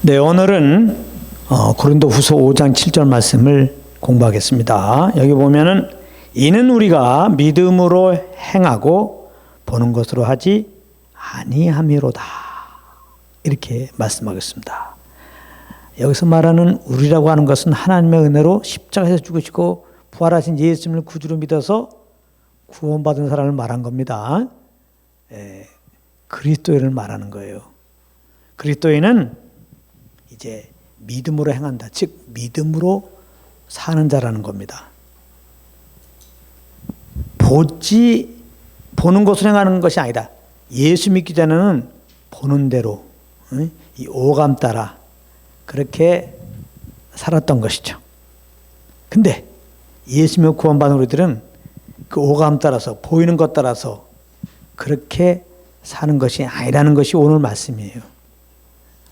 네, 오늘은 고린도후서 5장 7절 말씀을 공부하겠습니다. 여기 보면은 이는 우리가 믿음으로 행하고 보는 것으로 하지 아니함이로다. 이렇게 말씀하겠습니다. 여기서 말하는 우리라고 하는 것은 하나님의 은혜로 십자가에서 죽으시고 부활하신 예수님을 구주로 믿어서 구원받은 사람을 말한 겁니다. 그리스도인을 말하는 거예요. 그리스도인은 이제 믿음으로 행한다. 즉 믿음으로 사는 자라는 겁니다. 보는 것으로 행하는 것이 아니다. 예수 믿기 전에는 보는 대로 이 오감 따라 그렇게 살았던 것이죠. 근데 예수 믿고 구원받은 우리들은 그 오감 따라서 보이는 것 따라서 그렇게 사는 것이 아니라는 것이 오늘 말씀이에요.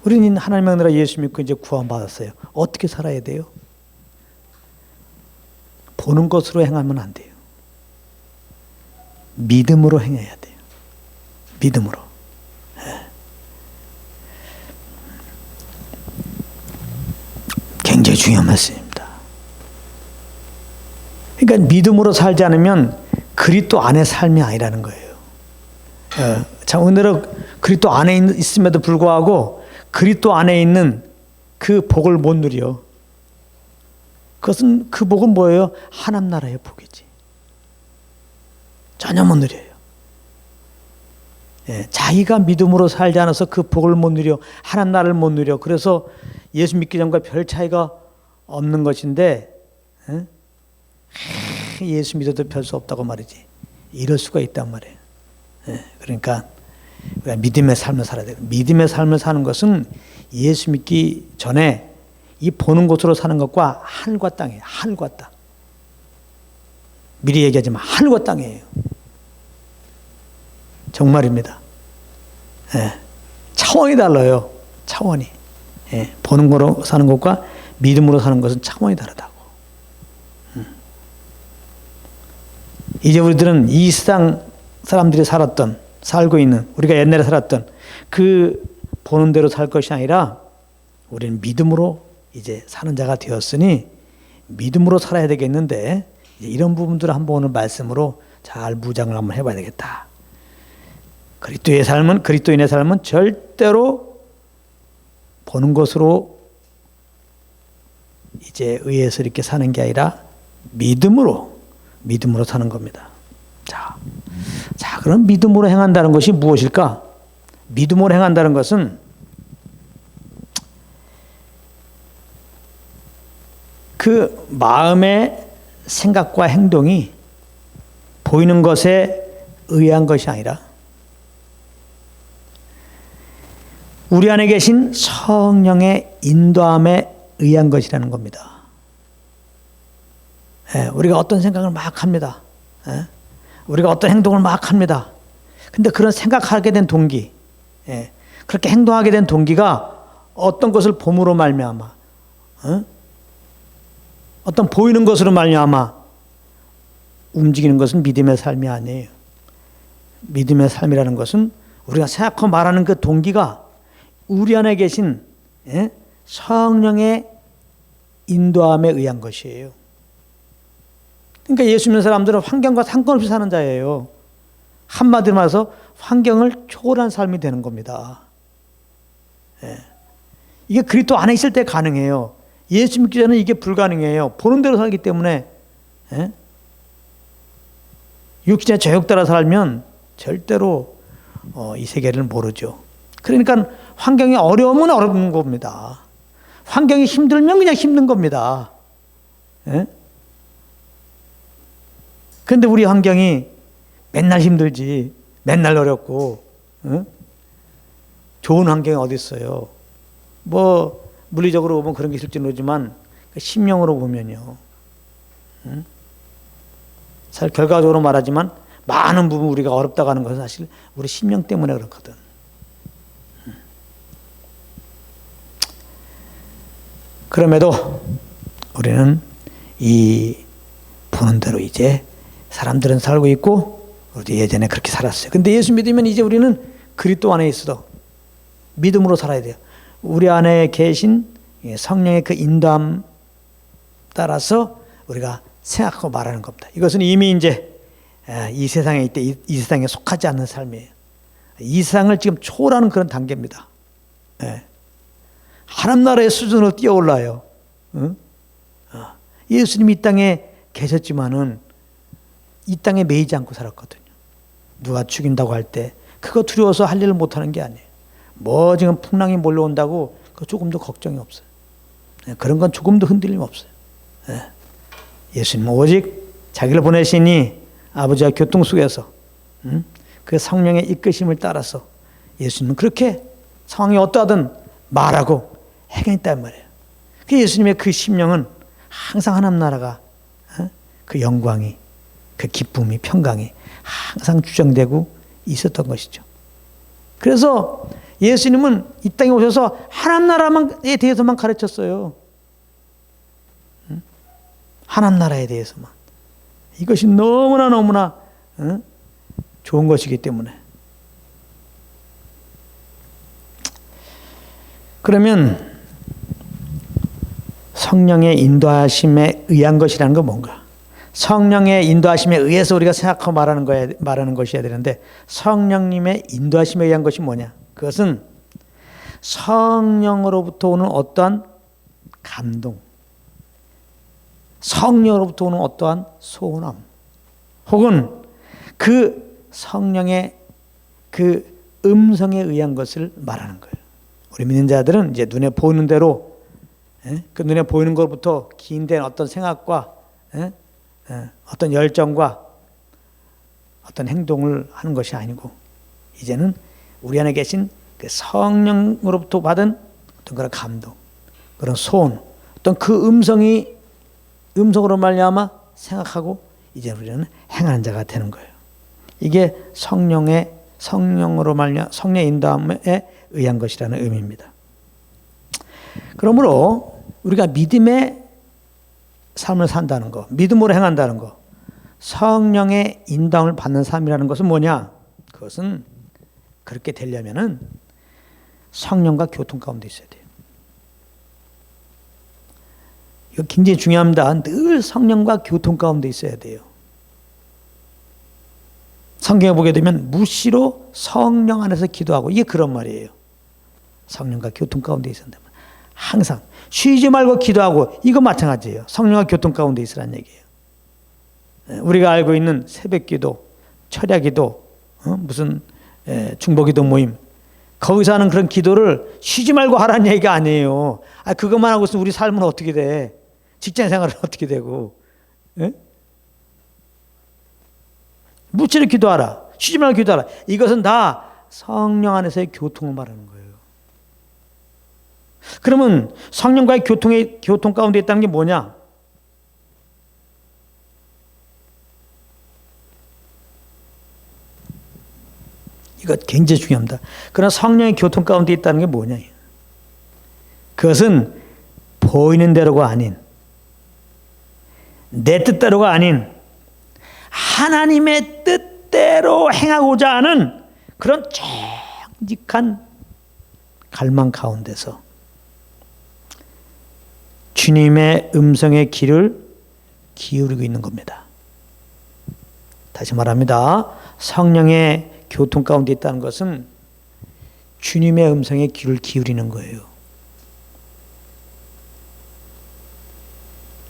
우리는 하나님의 은혜로 예수 믿고 이제 구원받았어요. 어떻게 살아야 돼요? 보는 것으로 행하면 안 돼요. 믿음으로 행해야 돼요. 믿음으로. 굉장히 중요한 말씀입니다. 그러니까 믿음으로 살지 않으면 그리스도 안의 삶이 아니라는 거예요. 참 오늘은 그리스도 안에 있음에도 불구하고 그리스도 안에 있는 그 복을 못 누려. 그 복은 뭐예요? 하나님 나라의 복이지. 전혀 못 누려요. 자기가 믿음으로 살지 않아서 그 복을 못 누려. 하나님 나라를 못 누려. 그래서 예수 믿기 전과 별 차이가 없는 것인데 예수 믿어도 별 수 없다고 말이지. 이럴 수가 있단 말이에요. 그러니까 우리가 믿음의 삶을 살아야 돼요. 믿음의 삶을 사는 것은 예수 믿기 전에 이 보는 것으로 사는 것과 하늘과 땅이에요. 하늘과 땅. 미리 얘기하지만 하늘과 땅이에요. 정말입니다. 차원이 달라요. 차원이. 보는 거로 사는 것과 믿음으로 사는 것은 차원이 다르다고. 이제 우리들은 이 세상 사람들이 살고 있는 우리가 옛날에 살았던 그 보는 대로 살 것이 아니라 우리는 믿음으로 이제 사는 자가 되었으니 믿음으로 살아야 되겠는데 이제 이런 부분들을 한번 오늘 말씀으로 잘 무장을 한번 해봐야 되겠다. 그리스도인의 삶은 절대로 보는 것으로 이제 의해서 이렇게 사는 게 아니라 믿음으로 사는 겁니다. 자, 그럼 믿음으로 행한다는 것이 무엇일까? 믿음으로 행한다는 것은 그 마음의 생각과 행동이 보이는 것에 의한 것이 아니라 우리 안에 계신 성령의 인도함에 의한 것이라는 겁니다. 우리가 어떤 생각을 막 합니다. 우리가 어떤 행동을 막 합니다. 근데 그런 생각하게 된 동기, 그렇게 행동하게 된 동기가 어떤 것을 봄으로 말미암아, 어떤 보이는 것으로 말미암아 움직이는 것은 믿음의 삶이 아니에요. 믿음의 삶이라는 것은 우리가 생각하고 말하는 그 동기가 우리 안에 계신 성령의 인도함에 의한 것이에요. 그러니까 예수 믿는 사람들은 환경과 상관없이 사는 자예요. 한마디로 말해서 환경을 초월한 삶이 되는 겁니다. 이게 그리스도 안에 있을 때 가능해요. 예수 믿기 전에는 이게 불가능해요. 보는 대로 살기 때문에 육신의 저욕 따라 살면 절대로 이 세계를 모르죠. 그러니까 환경이 어려우면 어려운 겁니다. 환경이 힘들면 그냥 힘든 겁니다. 그런데 우리 환경이 맨날 힘들지, 맨날 어렵고, 좋은 환경이 어디 있어요? 뭐 물리적으로 보면 그런 게 있을지 모르지만 심령으로 보면요. 사실 결과적으로 말하지만 많은 부분 우리가 어렵다고 하는 것은 사실 우리 심령 때문에 그렇거든. 그럼에도 우리는 이 보는 대로 이제 사람들은 살고 있고 우리도 예전에 그렇게 살았어요. 근데 예수 믿으면 이제 우리는 그리스도 안에 있어도 믿음으로 살아야 돼요. 우리 안에 계신 성령의 그 인도함 따라서 우리가 생각하고 말하는 겁니다. 이것은 이미 이제 이 세상에 있대 이 세상에 속하지 않는 삶이에요. 이 세상을 지금 초월하는 그런 단계입니다. 하나님 나라의 수준으로 뛰어올라요. 예수님이 이 땅에 계셨지만은 이 땅에 매이지 않고 살았거든요. 누가 죽인다고 할 때 그거 두려워서 할 일을 못하는 게 아니에요. 뭐 지금 풍랑이 몰려온다고 그 조금도 걱정이 없어요. 그런 건 조금도 흔들림 없어요. 예수님 오직 자기를 보내시니 아버지와 교통 속에서 그 성령의 이끄심을 따라서 예수님은 그렇게 상황이 어떠하든 말하고 행했단 말이에요. 그 예수님의 그 심령은 항상 하나님 나라가 그 영광이 그 기쁨이 평강이 항상 주장되고 있었던 것이죠. 그래서 예수님은 이 땅에 오셔서 하나님 나라에 대해서만 가르쳤어요. 하나님 나라에 대해서만. 이것이 너무나 좋은 것이기 때문에. 그러면 성령의 인도하심에 의한 것이라는 건 뭔가? 성령의 인도하심에 의해서 우리가 생각하고 말하는 것이어야 되는데 성령님의 인도하심에 의한 것이 뭐냐? 그것은 성령으로부터 오는 어떠한 감동, 성령으로부터 오는 어떠한 소원함, 혹은 그 성령의 그 음성에 의한 것을 말하는 거예요. 우리 믿는 자들은 이제 눈에 보이는 대로 그 눈에 보이는 것부터 긴된 어떤 생각과 어떤 열정과 어떤 행동을 하는 것이 아니고 이제는 우리 안에 계신 그 성령으로부터 받은 어떤 그런 감동, 그런 소원, 어떤 그 음성으로 말미암아 생각하고 이제 우리는 행하는 자가 되는 거예요. 이게 성령으로 말미암아 성령의 인도함에 의한 것이라는 의미입니다. 그러므로 우리가 믿음의 삶을 산다는 것, 믿음으로 행한다는 것, 성령의 인도함을 받는 삶이라는 것은 뭐냐? 그것은 그렇게 되려면은 성령과 교통 가운데 있어야 돼요. 이거 굉장히 중요합니다. 늘 성령과 교통 가운데 있어야 돼요. 성경에 보게 되면 무시로 성령 안에서 기도하고 이게 그런 말이에요. 성령과 교통 가운데 있어야 된다. 항상 쉬지 말고 기도하고 이거 마찬가지예요. 성령과 교통 가운데 있으라는 얘기예요. 우리가 알고 있는 새벽기도, 철야기도, 무슨 중보기도 모임 거기서 하는 그런 기도를 쉬지 말고 하라는 얘기가 아니에요. 그것만 하고 있으면 우리 삶은 어떻게 돼? 직장 생활은 어떻게 되고? 무치를 기도하라. 쉬지 말고 기도하라. 이것은 다 성령 안에서의 교통을 말하는 거예요. 그러면 성령과의 교통 가운데 있다는 게 뭐냐? 이거 굉장히 중요합니다. 그러나 성령의 교통 가운데 있다는 게 뭐냐? 그것은 보이는 대로가 아닌, 내 뜻대로가 아닌 하나님의 뜻대로 행하고자 하는 그런 정직한 갈망 가운데서 주님의 음성의 귀를 기울이고 있는 겁니다. 다시 말합니다. 성령의 교통 가운데 있다는 것은 주님의 음성에 귀를 기울이는 거예요.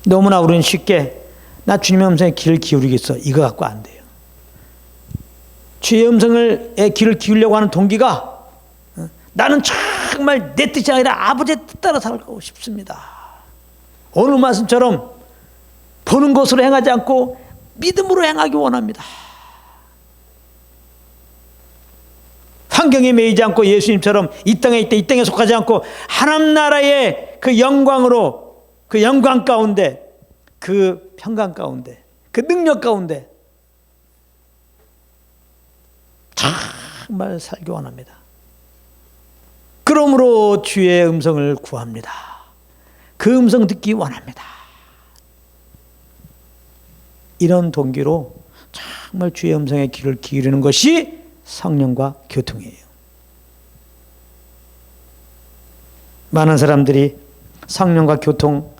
너무나 우리는 쉽게 나 주님의 음성에 귀를 기울이겠어 이거 갖고 안 돼요. 주의 음성에 귀를 기울이려고 하는 동기가 나는 정말 내 뜻이 아니라 아버지의 뜻 따라 살고 싶습니다. 오늘 말씀처럼 보는 것으로 행하지 않고 믿음으로 행하기 원합니다. 환경에 매이지 않고 예수님처럼 이 땅에 있다 이 땅에 속하지 않고 하나님 나라의 그 영광으로 그 영광 가운데 그 평강 가운데 그 능력 가운데 정말 살기 원합니다. 그러므로 주의 음성을 구합니다. 그 음성 듣기 원합니다. 이런 동기로 정말 주의 음성에 귀를 기울이는 것이 성령과 교통이에요. 많은 사람들이 성령과 교통,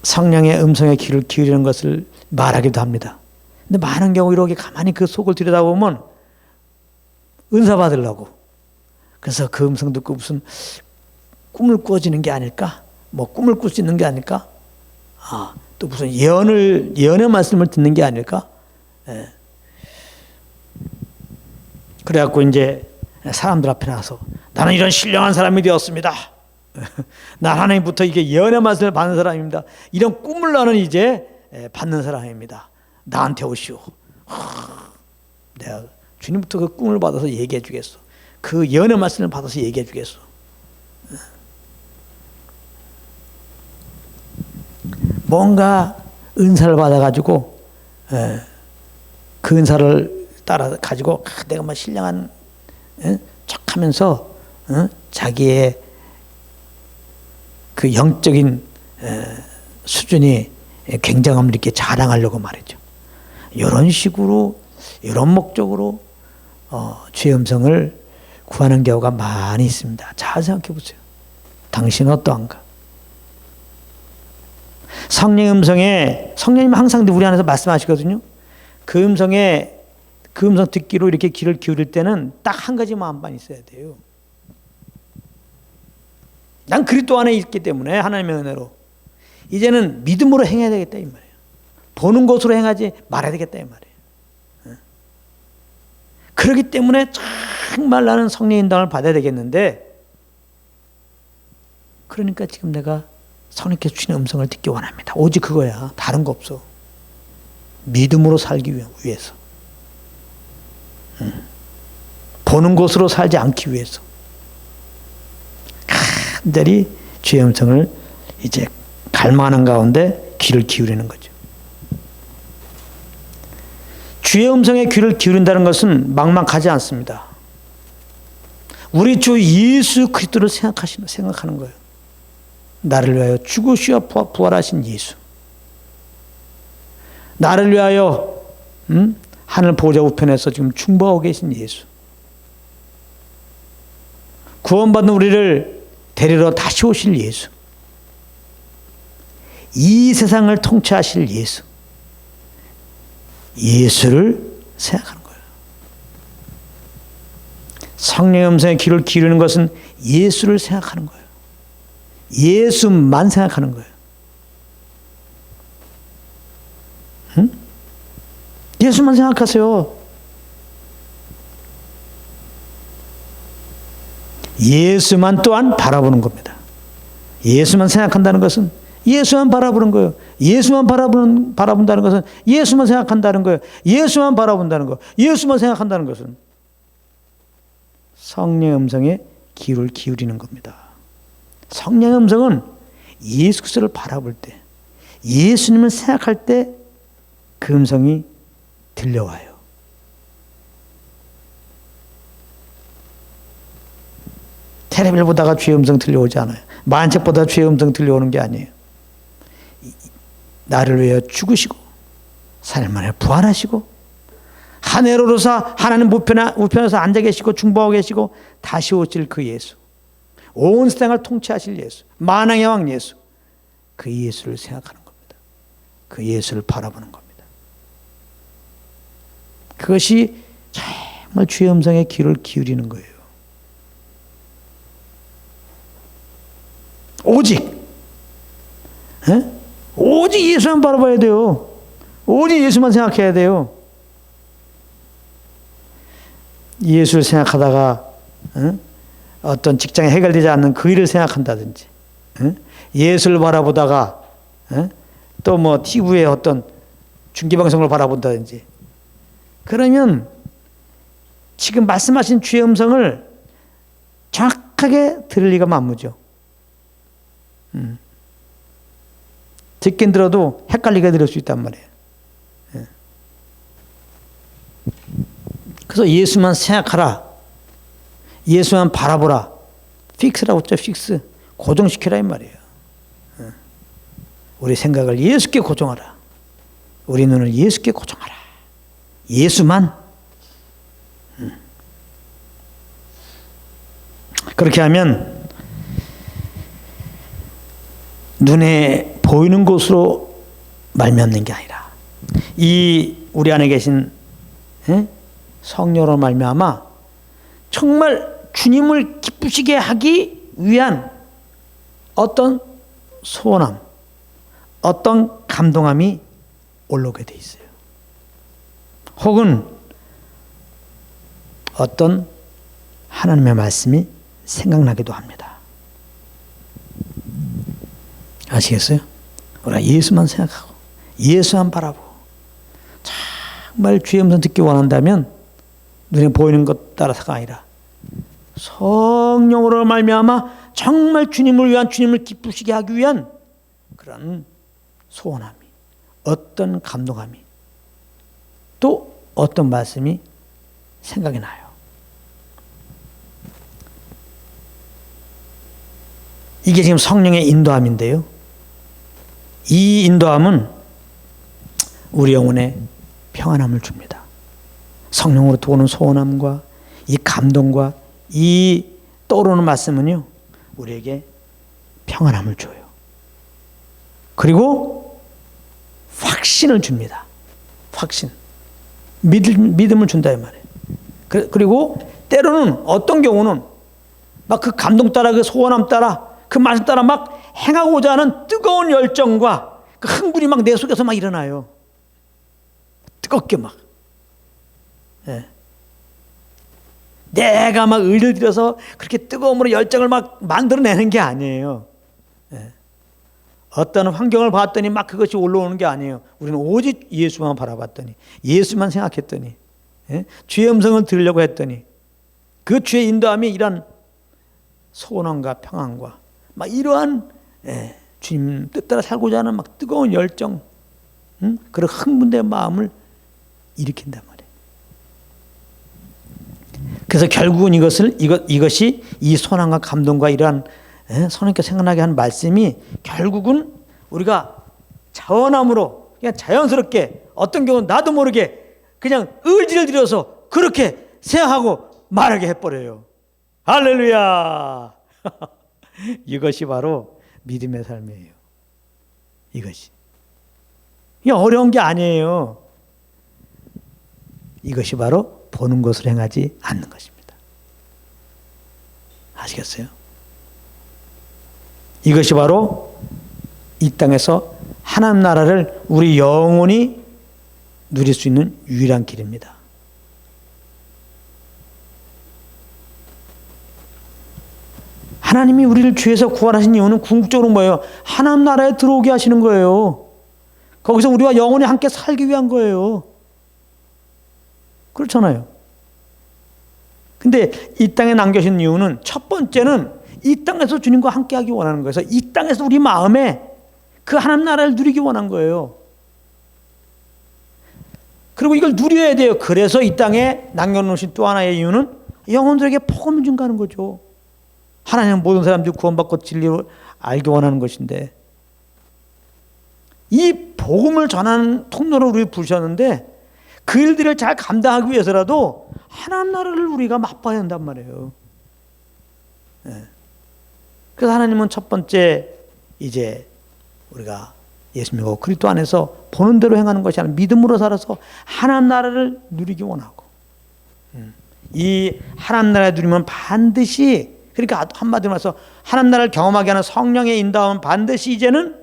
성령의 음성에 귀를 기울이는 것을 말하기도 합니다. 근데 많은 경우 이렇게 가만히 그 속을 들여다보면 은사 받으려고, 그래서 그 음성 듣고 무슨 꿈을 꾸어지는 게 아닐까? 뭐 꿈을 꿀 수 있는 게 아닐까? 또 무슨 예언의 말씀을 듣는 게 아닐까? 예. 그래갖고 이제 사람들 앞에 나서 나는 이런 신령한 사람이 되었습니다. 난 하나님부터 이게 예언의 말씀을 받는 사람입니다. 이런 꿈을 나는 이제 받는 사람입니다. 나한테 오시오. 내가 주님부터 그 꿈을 받아서 얘기해 주겠어. 그 예언의 말씀을 받아서 얘기해 주겠어. 뭔가 은사를 받아가지고 그 은사를 따라 가지고 내가 뭐 신령한 척하면서 자기의 그 영적인 수준이 굉장함을 이렇게 자랑하려고 말이죠. 이런 식으로 이런 목적으로 주의 음성을 구하는 경우가 많이 있습니다. 잘 생각해 보세요. 당신은 어떠한가? 성령의 음성에, 성령님 항상 우리 안에서 말씀하시거든요. 그 음성 듣기로 이렇게 귀를 기울일 때는 딱 한 가지 마음만 있어야 돼요. 난 그리스도 안에 있기 때문에 하나님의 은혜로 이제는 믿음으로 행해야 되겠다 이 말이에요. 보는 것으로 행하지 말아야 되겠다 이 말이에요. 그렇기 때문에 정말 나는 성령의 인도함을 받아야 되겠는데, 그러니까 지금 내가 성령께서 주시는 음성을 듣기 원합니다. 오직 그거야. 다른 거 없어. 믿음으로 살기 위해서. 보는 것으로 살지 않기 위해서. 간절히 주의 음성을 이제 갈망하는 가운데 귀를 기울이는 거죠. 주의 음성에 귀를 기울인다는 것은 막막하지 않습니다. 우리 주 예수 그리스도를 생각하는 거예요. 나를 위하여 죽으시어 부활하신 예수. 나를 위하여 하늘 보좌 우편에서 지금 충보하고 계신 예수. 구원받는 우리를 데리러 다시 오실 예수. 이 세상을 통치하실 예수. 예수를 생각하는 거예요. 성령의 음성에 귀를 기울이는 것은 예수를 생각하는 거예요. 예수만 생각하는 거예요. 예수만 생각하세요. 예수만 또한 바라보는 겁니다. 예수만 생각한다는 것은 예수만 바라보는 거예요. 예수만 바라본다는 것은 예수만 생각한다는 거예요. 예수만 바라본다는 거, 예수만 생각한다는 것은 성령의 음성에 귀를 기울이는 겁니다. 성령의 음성은 예수 그리스도를 바라볼 때, 예수님을 생각할 때 그 음성이 들려와요. 텔레비를 보다가 주의 음성 들려오지 않아요. 만책 보다 주의 음성 들려오는 게 아니에요. 나를 위하여 죽으시고 3일 만에 부활하시고 하늘로서 하나님 우편에서 앉아 계시고 중보하고 계시고 다시 오실 그 예수, 온 세상을 통치하실 예수, 만왕의 왕 예수, 그 예수를 생각하는 겁니다. 그 예수를 바라보는 겁니다. 그것이 정말 주의 음성에 귀를 기울이는 거예요. 오직 예수만 바라봐야 돼요. 오직 예수만 생각해야 돼요. 예수를 생각하다가 어떤 직장에 해결되지 않는 그 일을 생각한다든지, 예수를 바라보다가 또 뭐 TV에 어떤 중계방송을 바라본다든지, 그러면 지금 말씀하신 주의 음성을 정확하게 들을 리가 만무죠. 듣긴 들어도 헷갈리게 들을 수 있단 말이에요. 그래서 예수만 생각하라, 예수만 바라보라, 픽스라고 했죠. 픽스, 고정시키라 이 말이에요. 우리 생각을 예수께 고정하라, 우리 눈을 예수께 고정하라. 예수만. 그렇게 하면 눈에 보이는 것으로 말미암는 게 아니라 이 우리 안에 계신 성령으로 말미암아 정말 주님을 기쁘시게 하기 위한 어떤 소원함, 어떤 감동함이 올라오게 돼 있어요. 혹은 어떤 하나님의 말씀이 생각나기도 합니다. 아시겠어요? 우리가 예수만 생각하고 예수만 바라보고 정말 주의 음성 듣기 원한다면 눈에 보이는 것 따라서가 아니라 성령으로 말미암아 정말 주님을 위한, 주님을 기쁘시게 하기 위한 그런 소원함이, 어떤 감동함이, 또 어떤 말씀이 생각이 나요. 이게 지금 성령의 인도함인데요. 이 인도함은 우리 영혼에 평안함을 줍니다. 성령으로 도는 소원함과 이 감동과 이 떠오르는 말씀은요, 우리에게 평안함을 줘요. 그리고 확신을 줍니다. 확신. 믿음을 준다 이 말이에요. 그리고 때로는 어떤 경우는 막 그 감동 따라, 그 소원함 따라, 그 말씀 따라 막 행하고자 하는 뜨거운 열정과 그 흥분이 막 내 속에서 막 일어나요. 뜨겁게 막. 예. 내가 막 의를 들여서 그렇게 뜨거움으로 열정을 막 만들어내는 게 아니에요. 예. 어떤 환경을 봤더니 막 그것이 올라오는 게 아니에요. 우리는 오직 예수만 바라봤더니, 예수만 생각했더니, 예? 주의 음성을 들으려고 했더니 그 주의 인도함이 이런 소원함과 평안과 막 이러한 주님 뜻대로 살고자 하는 막 뜨거운 열정, 그런 흥분된 마음을 일으킨단 말이에요. 그래서 결국은 이것이 이 소원함과 감동과 이러한 선하게 생각나게 하는 말씀이 결국은 우리가 자원함으로 그냥 자연스럽게 어떤 경우는 나도 모르게 그냥 의지를 들여서 그렇게 생각하고 말하게 해버려요. 할렐루야. 이것이 바로 믿음의 삶이에요. 이것이. 이게 어려운 게 아니에요. 이것이 바로 보는 것으로 행하지 않는 것입니다. 아시겠어요? 이것이 바로 이 땅에서 하나님 나라를 우리 영원히 누릴 수 있는 유일한 길입니다. 하나님이 우리를 죄에서 구원하신 이유는 궁극적으로 뭐예요? 하나님 나라에 들어오게 하시는 거예요. 거기서 우리와 영원히 함께 살기 위한 거예요. 그렇잖아요. 근데 이 땅에 남겨진 이유는 첫 번째는 이 땅에서 주님과 함께 하기 원하는 거예요. 그래서 이 땅에서 우리 마음에 그 하나님 나라를 누리기 원한 거예요. 그리고 이걸 누려야 돼요. 그래서 이 땅에 남겨놓으신 또 하나의 이유는 영혼들에게 복음을 증가하는 거죠. 하나님은 모든 사람들이 구원받고 진리를 알기 원하는 것인데 이 복음을 전하는 통로를 우리 부르셨는데 그 일들을 잘 감당하기 위해서라도 하나님 나라를 우리가 맛봐야 한단 말이에요. 그래서 하나님은 첫 번째 이제 우리가 예수 믿고 그리스도 안에서 보는 대로 행하는 것이 아니라 믿음으로 살아서 하나님 나라를 누리기 원하고 이 하나님 나라를 누리면 반드시 그러니까 한마디로 말해서 하나님 나라를 경험하게 하는 성령의 인도하면 반드시 이제는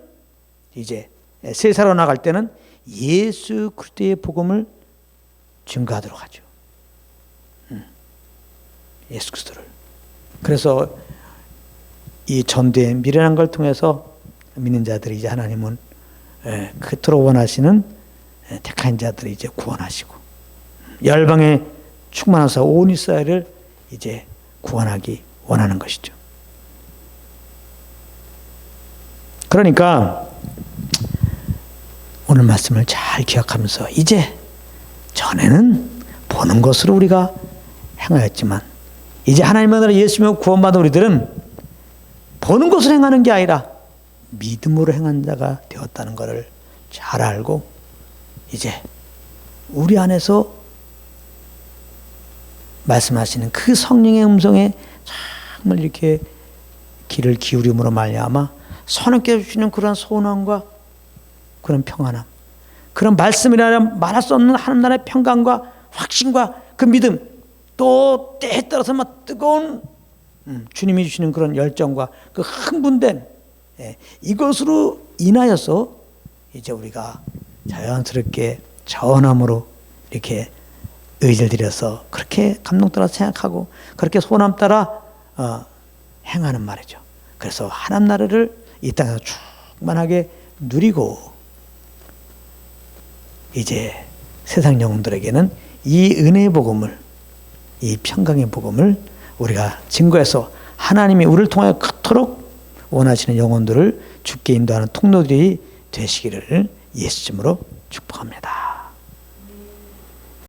이제 세상으로 나갈 때는 예수 그리스도의 복음을 증거하도록 하죠. 예수 그리스도를. 그래서 이 전도의 미련한 걸 통해서 믿는 자들이 이제 하나님은 그토록 원하시는 택한 자들이 이제 구원하시고 열방에 충만하사 온 이스라엘을 이제 구원하기 원하는 것이죠. 그러니까 오늘 말씀을 잘 기억하면서 이제 전에는 보는 것으로 우리가 행하였지만 이제 하나님의 나라 예수 믿고 구원받은 우리들은 보는 것으로 행하는 게 아니라 믿음으로 행한 자가 되었다는 것을 잘 알고 이제 우리 안에서 말씀하시는 그 성령의 음성에 정말 이렇게 귀를 기울임으로 말미암아 선하게 주시는 그런 소원함과 그런 평안함, 그런 말씀이라 말할 수 없는 하나님 나라의 평강과 확신과 그 믿음, 또 때에 따라서 막 뜨거운 주님이 주시는 그런 열정과 그 흥분된 이것으로 인하여서 이제 우리가 자연스럽게 전함으로 이렇게 의지를 들여서 그렇게 감동 따라 생각하고 그렇게 소원함 따라 행하는 말이죠. 그래서 하나님 나라를 이 땅에서 충만하게 누리고 이제 세상 영혼들에게는 이 은혜의 복음을, 이 평강의 복음을 우리가 증거해서 하나님이 우리를 통하여 그토록 원하시는 영혼들을 주께 인도하는 통로들이 되시기를 예수님으로 축복합니다.